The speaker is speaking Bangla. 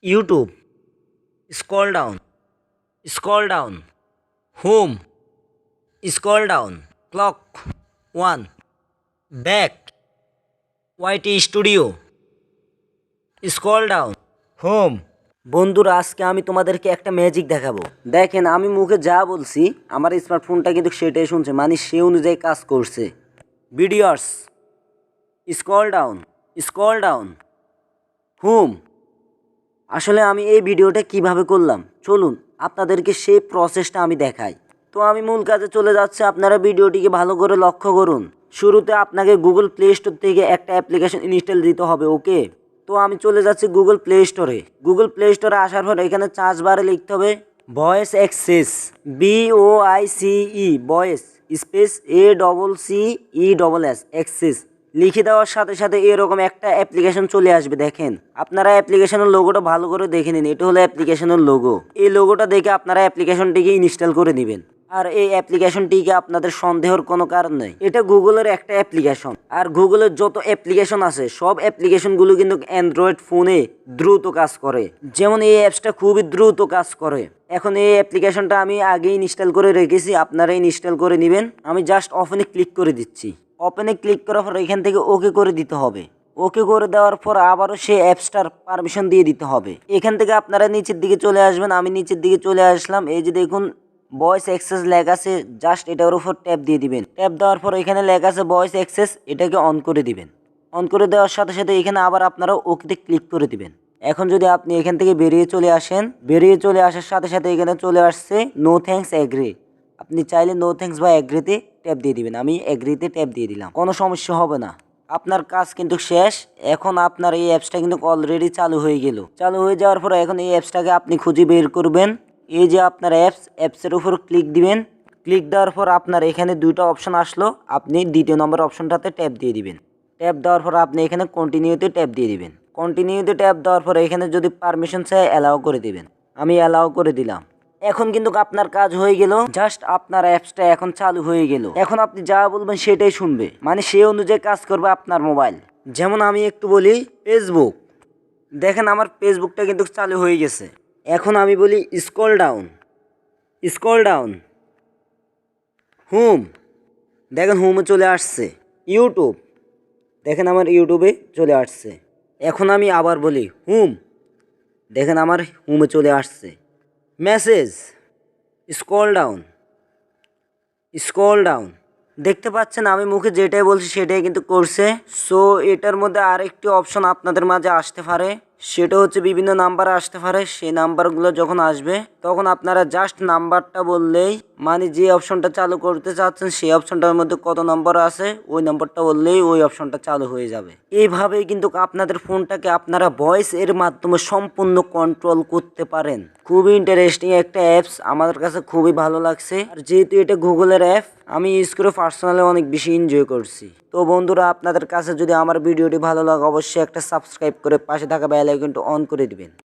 YouTube, scroll down, home, scroll down, clock, 1, back, YT studio, scroll down, home। বন্ধুরা, আজকে আমি তোমাদেরকে একটা ম্যাজিক দেখাবো। দেখেন, আমি মুখে যা বলছি আমার স্মার্টফোনটা কিন্তু সেটাই শুনছে, মানে সে অনুযায়ী কাজ করছে। Videos, scroll down, home. আসলে আমি এই ভিডিওটা কিভাবে করলাম চলুন আপনাদেরকে সেই প্রসেসটা আমি দেখাই। তো আমি মূল কাজে চলে যাচ্ছি, আপনারা ভিডিওটিকে ভালো করে লক্ষ্য করুন। শুরুতে আপনাকে গুগল প্লে স্টোর থেকে একটা অ্যাপ্লিকেশন ইনস্টল দিতে হবে, ওকে। তো আমি চলে যাচ্ছি গুগল প্লে স্টোরে আসার পর এখানে সার্চ বারে লিখতে হবে voice access, BOICE, voice space ACCESS access লিখে দেওয়ার সাথে সাথে এরকম একটা অ্যাপ্লিকেশন চলে আসবে। দেখেন, আপনারা অ্যাপ্লিকেশনের লোগোটা ভালো করে দেখে নিন। এটা হলো অ্যাপ্লিকেশনের লোগো। এই লোগোটা দেখে আপনারা অ্যাপ্লিকেশনটিকে ইনস্টল করে নেবেন। আর এই অ্যাপ্লিকেশনটিকে আপনাদের সন্দেহের কোনো কারণ নেই, এটা গুগলের একটা অ্যাপ্লিকেশন। আর গুগলের যত অ্যাপ্লিকেশন আছে সব অ্যাপ্লিকেশনগুলো কিন্তু অ্যান্ড্রয়েড ফোনে দ্রুত কাজ করে। যেমন এই অ্যাপসটা খুবই দ্রুত কাজ করে। এখন এই অ্যাপ্লিকেশনটা আমি আগেই ইনস্টল করে রেখেছি, আপনারা ইনস্টল করে নেবেন। আমি জাস্ট ওপেনে ক্লিক করে দিচ্ছি। ওপেনে ক্লিক করার পর এখান থেকে ওকে করে দিতে হবে। ওকে করে দেওয়ার পর আবারও সেই অ্যাপসটার পারমিশন দিয়ে দিতে হবে। এখান থেকে আপনারা নিচের দিকে চলে আসবেন। আমি নিচের দিকে চলে আসলাম। এই যে দেখুন ভয়েস অ্যাক্সেস লেখা আছে, জাস্ট এটার উপর ট্যাপ দিয়ে দিবেন। ট্যাপ দেওয়ার পর এখানে লেখা আছে ভয়েস অ্যাক্সেস, এটাকে অন করে দিবেন। অন করে দেওয়ার সাথে সাথে এখানে আবার আপনারা ওকেতে ক্লিক করে দিবেন। এখন যদি আপনি এখান থেকে বেরিয়ে চলে আসেন, বেরিয়ে চলে আসার সাথে সাথে এখানে চলে আসছে নো থ্যাঙ্কস অ্যাগ্রি। আপনি চাইলে নো থ্যাঙ্কস বা অ্যাগ্রিতে ট্যাপ দিয়ে দিবেন। আমি অ্যাগ্রিতে ট্যাপ দিয়ে দিলাম, কোনো সমস্যা হবে না। আপনার কাজ কিন্তু শেষ। এখন আপনার এই অ্যাপসটা কিন্তু অলরেডি চালু হয়ে গেল। চালু হয়ে যাওয়ার পর এখন এই অ্যাপসটাকে আপনি খুঁজে বের করবেন। এই যে আপনার অ্যাপসের উপর ক্লিক দিবেন। ক্লিক দেওয়ার পর আপনার এখানে দুইটা অপশন আসলো, আপনি দ্বিতীয় নম্বর অপশনটাতে ট্যাপ দিয়ে দিবেন। ট্যাপ দেওয়ার পর আপনি এখানে কন্টিনিউতে ট্যাপ দিয়ে দিবেন। কন্টিনিউতে ট্যাপ দেওয়ার পর এখানে যদি পারমিশন চাই অ্যালাউ করে দিবেন। আমি অ্যালাউ করে দিলাম। এখন কিন্তু আপনার কাজ হয়ে গেল, জাস্ট আপনার অ্যাপসটা এখন চালু হয়ে গেল। এখন আপনি যা বলবেন সেটাই শুনবে, মানে সে অনুযায়ী কাজ করবে আপনার মোবাইল। যেমন আমি একটু বলি ফেসবুক, দেখেন আমার ফেসবুকটা কিন্তু চালু হয়ে গেছে। এখন আমি বলি স্ক্রল ডাউন, হোম, দেখেন হোমে চলে আসছে। ইউটিউব, দেখেন আমার ইউটিউবে চলে আসছে। এখন আমি আবার বলি হোম, দেখেন আমার হোমে চলে আসছে। মেসেজ, স্ক্রল ডাউন, দেখতে পাচ্ছেন আমি মুখে যেটাই বলছি সেটাই কিন্তু করছে। সো এটার মধ্যে আরেকটি অপশন আপনাদের মাঝে আসতে পারে, সেটা হচ্ছে বিভিন্ন নাম্বার আসতে পারে। সেই নাম্বারগুলো যখন আসবে তখন আপনারা জাস্ট নাম্বারটা বললেই, মানে যে অপশনটা চালু করতে চাচ্ছেন সেই অপশনটার মধ্যে কত নম্বর আছে ওই নম্বরটা বললেই ওই অপশনটা চালু হয়ে যাবে। এইভাবেই কিন্তু আপনাদের ফোনটাকে আপনারা ভয়েস এর মাধ্যমে সম্পূর্ণ কন্ট্রোল করতে পারেন। খুবই ইন্টারেস্টিং একটা অ্যাপস, আমাদের কাছে খুবই ভালো লাগছে। আর যেহেতু এটা গুগলের অ্যাপ, আমি ইউজ করে পার্সোনালি অনেক বেশি এনজয় করছি। তো বন্ধুরা, আপনাদের কাছে যদি আমার ভিডিওটি ভালো লাগে অবশ্যই একটা সাবস্ক্রাইব করে পাশে থাকা বেল আইকনটা অন করে দিবেন।